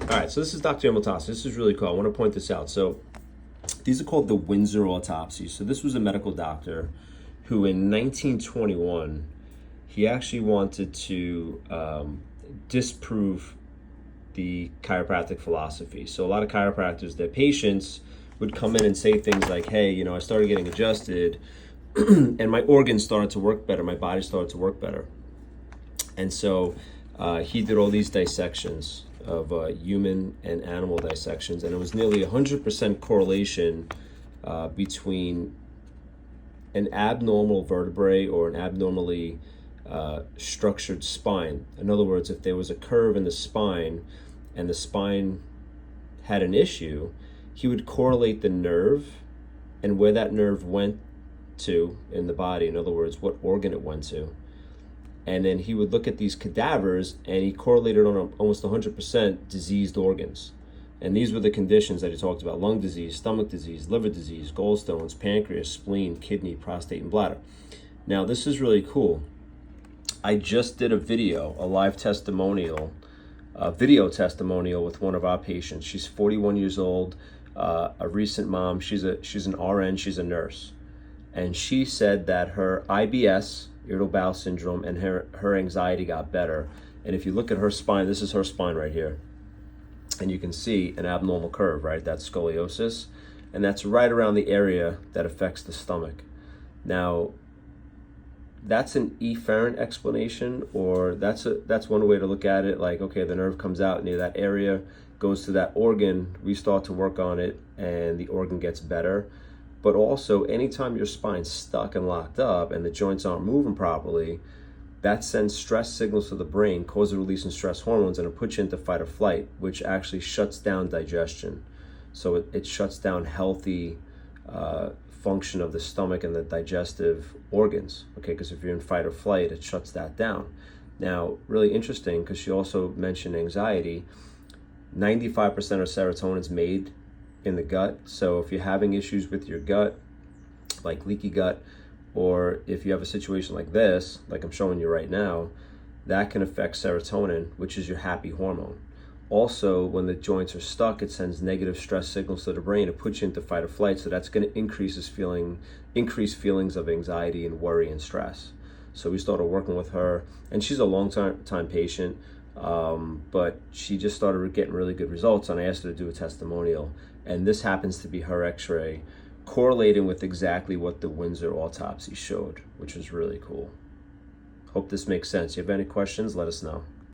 All right, so this is Dr. Yamiltasi. This is really cool. I want to point this out. So these are called the Winsor Autopsies. So this was a medical doctor who in 1921, he actually wanted to disprove the chiropractic philosophy. So a lot of chiropractors, their patients would come in and say things like, hey, I started getting adjusted and my organs started to work better. My body started to work better. And so he did all these dissections of human and animal dissections, and it was nearly 100% correlation between an abnormal vertebrae or an abnormally structured spine. In other words, if there was a curve in the spine and the spine had an issue, he would correlate the nerve and where that nerve went to in the body. In other words, what organ it went to. And then he would look at these cadavers and he correlated on almost 100% diseased organs. And these were the conditions that he talked about: lung disease, stomach disease, liver disease, gallstones, pancreas, spleen, kidney, prostate, and bladder. Now, this is really cool. I just did a video, a live testimonial, a video testimonial with one of our patients. She's 41 years old, a recent mom. She's an RN, she's a nurse. And she said that her IBS, irritable bowel syndrome, and her anxiety got better. And if you look at her spine, this is her spine right here. And you can see an abnormal curve, right? That's scoliosis. And that's right around the area that affects the stomach. Now, that's an efferent explanation, or that's one way to look at it. Like, okay, the nerve comes out near that area, goes to that organ, we start to work on it, and the organ gets better. But also, anytime your spine's stuck and locked up and the joints aren't moving properly, that sends stress signals to the brain, causes a release in stress hormones, and it puts you into fight or flight, which actually shuts down digestion. So it shuts down healthy function of the stomach and the digestive organs, okay? Because if you're in fight or flight, it shuts that down. Now, really interesting, because she also mentioned anxiety. 95% of serotonin is made in the gut. So if you're having issues with your gut, like leaky gut, or if you have a situation like this, like I'm showing you right now, that can affect serotonin, which is your happy hormone. Also, when the joints are stuck, it sends negative stress signals to the brain. It puts you into fight or flight. So that's going to increase feelings of anxiety and worry and stress. So we started working with her, and she's a long time patient, but she just started getting really good results. And I asked her to do a testimonial, and this happens to be her X-ray, correlating with exactly what the Winsor Autopsy showed, which was really cool. Hope this makes sense. If you have any questions, let us know.